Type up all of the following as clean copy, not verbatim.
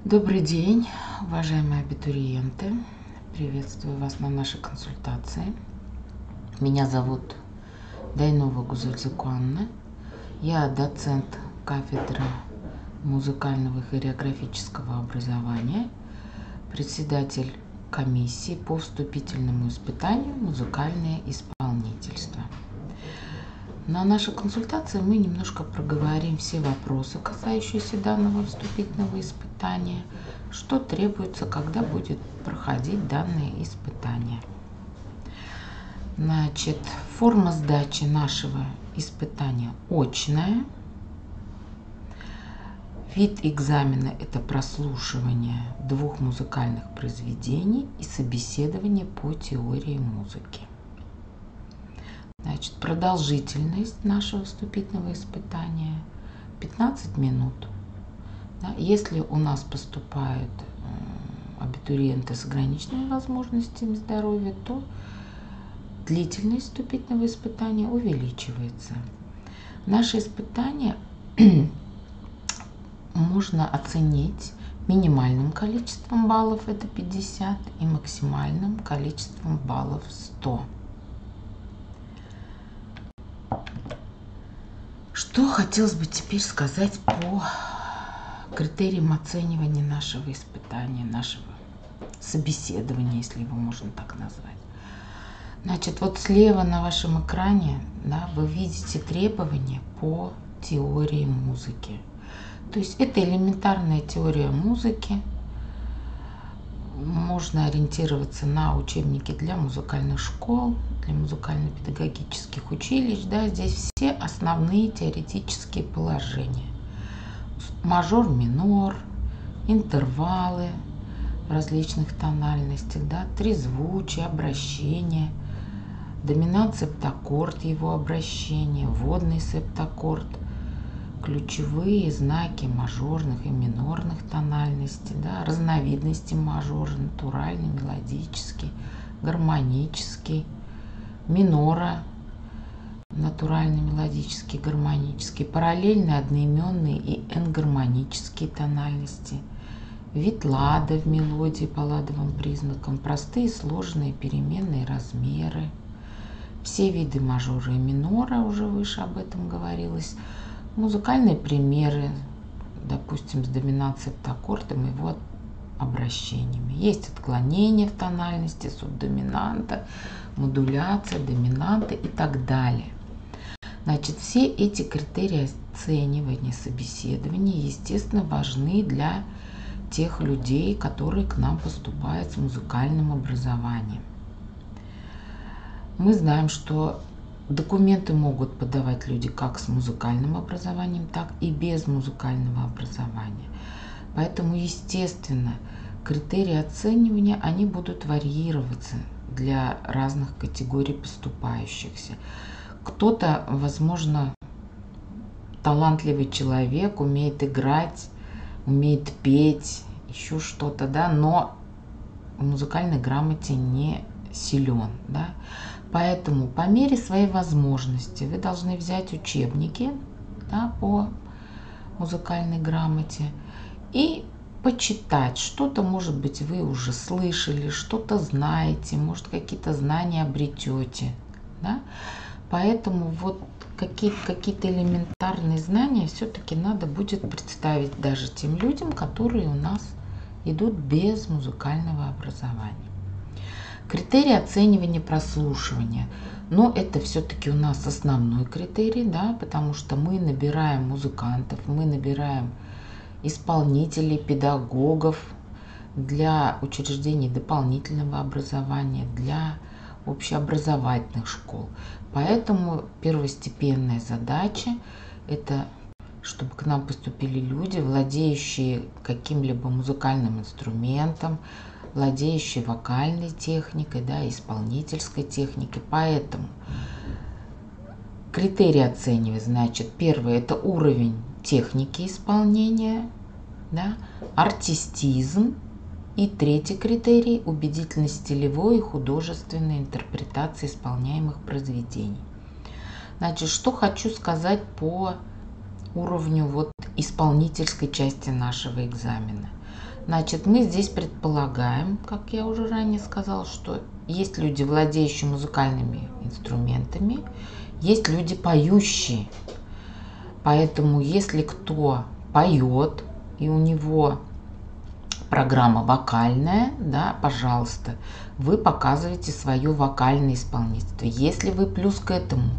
Добрый день, уважаемые абитуриенты. Приветствую вас на нашей консультации. Меня зовут Дайнова Гузельзыку Анна. Я доцент кафедры музыкального и хореографического образования, председатель комиссии по вступительному испытанию «Музыкальное исполнительство». На нашей консультации мы немножко проговорим все вопросы, касающиеся данного вступительного испытания, что требуется, когда будет проходить данное испытание. Значит, форма сдачи нашего испытания очная. Вид экзамена – это прослушивание 2 музыкальных произведений и собеседование по теории музыки. Значит, продолжительность нашего вступительного испытания 15 минут. Если у нас поступают абитуриенты с ограниченными возможностями здоровья, то длительность вступительного испытания увеличивается. Наше испытание можно оценить минимальным количеством баллов, это 50, и максимальным количеством баллов 100. Что хотелось бы теперь сказать по критериям оценивания нашего испытания, нашего собеседования, если его можно так назвать. Значит, вот слева на вашем экране, вы видите требования по теории музыки. То есть это элементарная теория музыки. Можно ориентироваться на учебники для музыкальных школ, для музыкально-педагогических училищ. Здесь все основные теоретические положения. Мажор, минор, интервалы в различных тональностях, трезвучие, обращение, доминант септаккорд, его обращение, водный септаккорд, ключевые знаки мажорных и минорных тональностей, разновидности мажора, натуральный, мелодический, гармонический, минора, натуральный, мелодический, гармонический, параллельные, одноименные и энгармонические тональности, вид лада в мелодии по ладовым признакам, простые, сложные, переменные размеры, все виды мажора и минора, уже выше об этом говорилось, музыкальные примеры, допустим, с доминацией септаккордом и его обращениями. Есть отклонения в тональности, субдоминанта, модуляция, доминанта и так далее. Значит, все эти критерии оценивания, собеседования, естественно, важны для тех людей, которые к нам поступают с музыкальным образованием. Мы знаем, что документы могут подавать люди как с музыкальным образованием, так и без музыкального образования. Поэтому, естественно, критерии оценивания, они будут варьироваться для разных категорий поступающихся. Кто-то, возможно, талантливый человек, умеет играть, умеет петь, еще что-то, но в музыкальной грамоте не силен, Поэтому по мере своей возможности вы должны взять учебники по музыкальной грамоте и почитать. Что-то, может быть, вы уже слышали, что-то знаете, может, какие-то знания обретете. Поэтому вот какие-то элементарные знания все-таки надо будет представить даже тем людям, которые у нас идут без музыкального образования. Критерий оценивания прослушивания. Но это все-таки у нас основной критерий, потому что мы набираем музыкантов, мы набираем исполнителей, педагогов для учреждений дополнительного образования, для общеобразовательных школ. Поэтому первостепенная задача – это чтобы к нам поступили люди, владеющие каким-либо музыкальным инструментом, владеющие вокальной техникой, исполнительской техникой. Поэтому критерии оценивать, значит, первый – это уровень техники исполнения, артистизм. И третий критерий – убедительность стилевой и художественной интерпретации исполняемых произведений. Значит, что хочу сказать по уровню исполнительской части нашего экзамена. Значит, мы здесь предполагаем, как я уже ранее сказала, что есть люди, владеющие музыкальными инструментами, есть люди поющие. Поэтому, если кто поет и у него программа вокальная, да, пожалуйста, вы показываете свое вокальное исполнительство. Если вы плюс к этому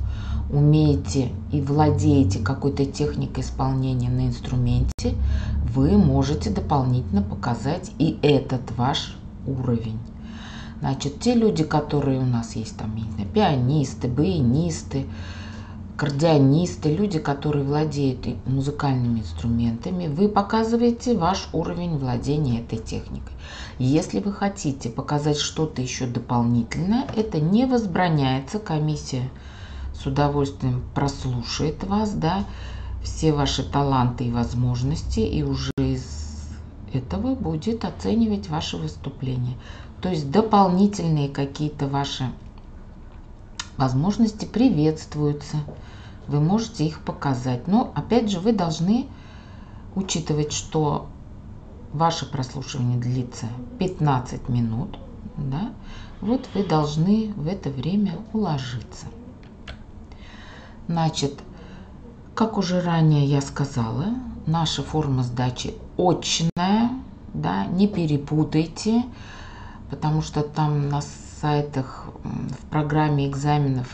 умеете и владеете какой-то техникой исполнения на инструменте, вы можете дополнительно показать и этот ваш уровень. Значит, те люди, которые у нас есть там, пианисты, баянисты, аккордеонисты, люди, которые владеют музыкальными инструментами, вы показываете ваш уровень владения этой техникой. Если вы хотите показать что-то еще дополнительное, это не возбраняется, комиссия с удовольствием прослушает вас, да, все ваши таланты и возможности, и уже из этого будет оценивать ваше выступление. То есть дополнительные какие-то ваши возможности приветствуются, вы можете их показать. Но опять же, вы должны учитывать, что ваше прослушивание длится 15 минут, да? Вот вы должны в это время уложиться. Значит, как уже ранее я сказала, наша форма сдачи очная, да, не перепутайте, потому что там на сайтах в программе экзаменов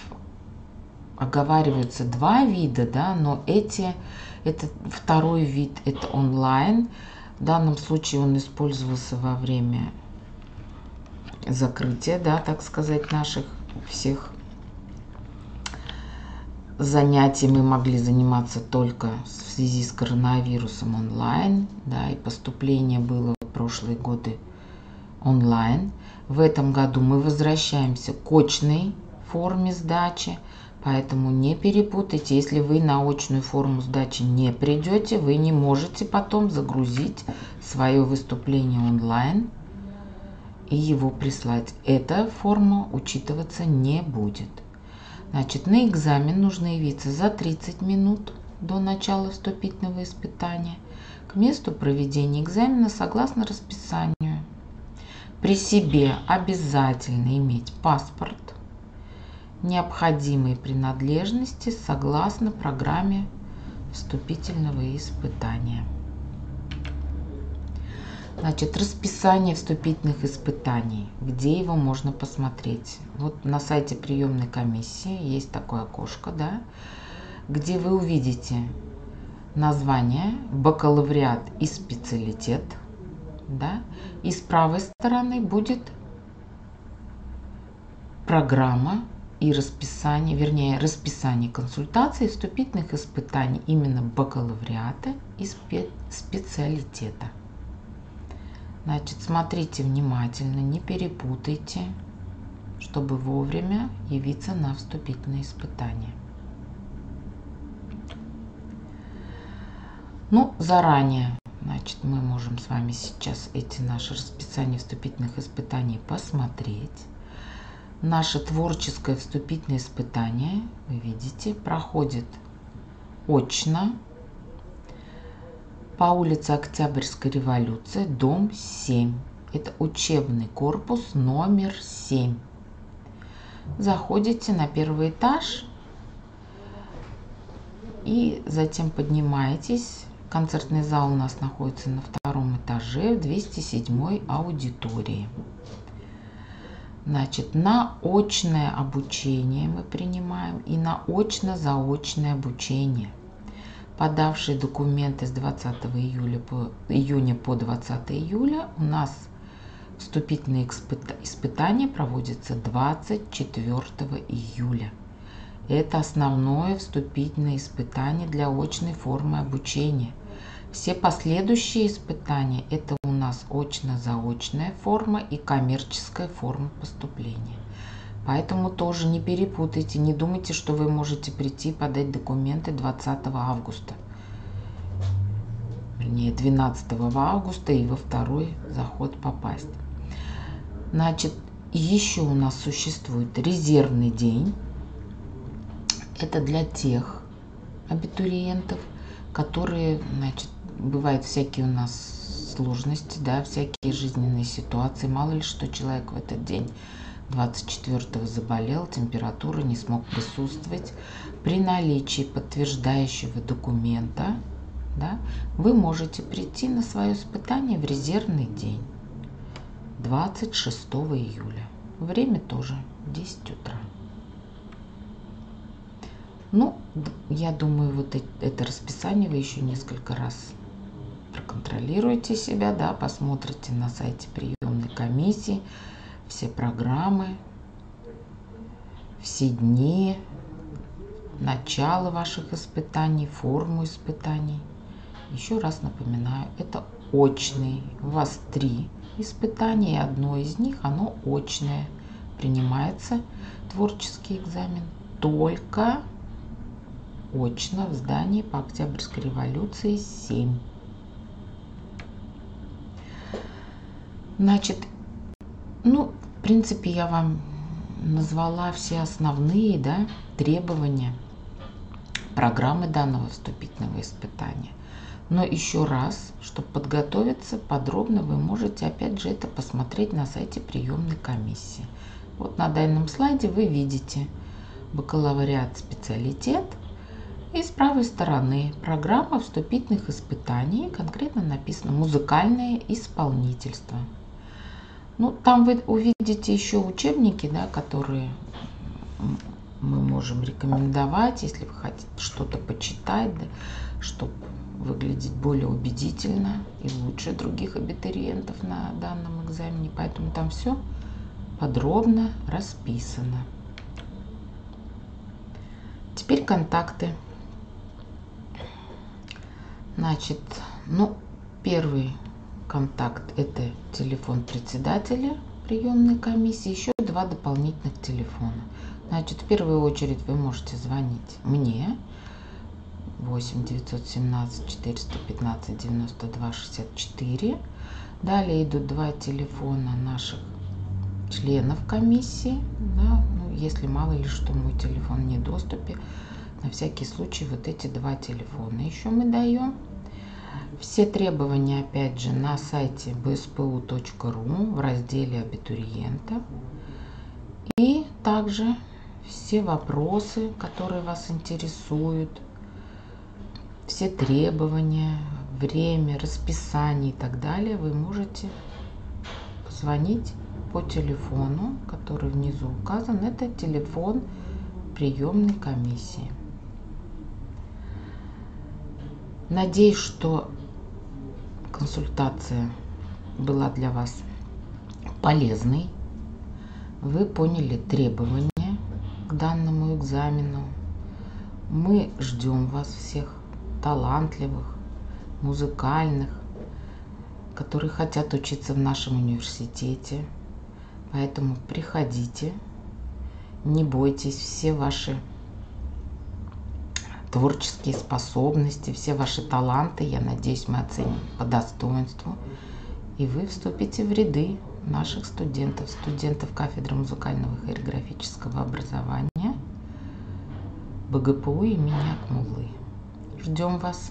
оговариваются два вида, да, но это второй вид, это онлайн. В данном случае он использовался во время закрытия, да, так сказать, наших всех занятий. Мы могли заниматься только в связи с коронавирусом онлайн, да, и поступление было в прошлые годы онлайн. В этом году мы возвращаемся к очной форме сдачи, поэтому не перепутайте. Если вы на очную форму сдачи не придете, вы не можете потом загрузить свое выступление онлайн и его прислать. Эта форма учитываться не будет. Значит, на экзамен нужно явиться за 30 минут до начала вступительного испытания к месту проведения экзамена согласно расписанию. При себе обязательно иметь паспорт, необходимые принадлежности согласно программе вступительного испытания. Значит, расписание вступительных испытаний. Где его можно посмотреть? Вот на сайте приемной комиссии есть такое окошко, да, где вы увидите название, бакалавриат и специалитет, да, и с правой стороны будет программа и расписание, вернее, расписание консультаций, вступительных испытаний именно бакалавриата и специалитета. Значит, смотрите внимательно, не перепутайте, чтобы вовремя явиться на вступительные испытания. Ну, заранее, значит, мы можем с вами сейчас эти наши расписания вступительных испытаний посмотреть. Наше творческое вступительное испытание, вы видите, проходит очно по улице Октябрьской революции, дом 7. Это учебный корпус номер 7. Заходите на первый этаж и затем поднимаетесь. Концертный зал у нас находится на втором этаже в 207 аудитории. Значит, на очное обучение мы принимаем и на очно-заочное обучение. Подавшие документы с 20 июня по 20 июля у нас вступительные испытания проводятся 24 июля. Это основное вступительное испытание для очной формы обучения. Все последующие испытания – это у нас очно-заочная форма и коммерческая форма поступления. Поэтому тоже не перепутайте, не думайте, что вы можете прийти подать документы 20 августа. Вернее, 12 августа и во второй заход попасть. Значит, еще у нас существует резервный день. Это для тех абитуриентов, которые, значит, бывают всякие у нас сложности, да, всякие жизненные ситуации. Мало ли что человек в этот день 24-го заболел, температура, не смог присутствовать. При наличии подтверждающего документа, да, вы можете прийти на свое испытание в резервный день 26 июля. Время тоже 10 утра. Ну, я думаю, вот это расписание вы еще несколько раз проконтролируйте себя, да, посмотрите на сайте приемной комиссии все программы, все дни, начало ваших испытаний, форму испытаний. Еще раз напоминаю, это очные. У вас 3 испытания, и одно из них, оно очное. Принимается творческий экзамен только очно в здании по Октябрьской революции 7. Значит, ну, в принципе, я вам назвала все основные, да, требования программы данного вступительного испытания. Но еще раз, чтобы подготовиться подробно, вы можете опять же это посмотреть на сайте приемной комиссии. Вот на данном слайде вы видите бакалавриат, специалитет. И с правой стороны программа вступительных испытаний, конкретно написано музыкальное исполнительство. Ну, там вы увидите еще учебники, да, которые мы можем рекомендовать, если вы хотите что-то почитать, да, чтобы выглядеть более убедительно и лучше других абитуриентов на данном экзамене. Поэтому там все подробно расписано. Теперь контакты. Значит, ну, первый контакт – это телефон председателя приемной комиссии, еще 2 дополнительных телефона. Значит, в первую очередь вы можете звонить мне 8 917 415 92 64. Далее идут 2 телефона наших членов комиссии, да, ну, если мало ли что мой телефон в недоступе, на всякий случай вот эти 2 телефона еще мы даем. Все требования опять же на сайте bspu.ru в разделе абитуриента. И также все вопросы, которые вас интересуют, все требования, время, расписание и так далее, вы можете позвонить по телефону, который внизу указан. Это телефон приемной комиссии. Надеюсь, что консультация была для вас полезной. Вы поняли требования к данному экзамену. Мы ждем вас всех талантливых, музыкальных, которые хотят учиться в нашем университете. Поэтому приходите, не бойтесь, все ваши творческие способности, все ваши таланты, я надеюсь, мы оценим по достоинству. И вы вступите в ряды наших студентов, студентов кафедры музыкального и хореографического образования БГПУ имени Акмуллы. Ждем вас!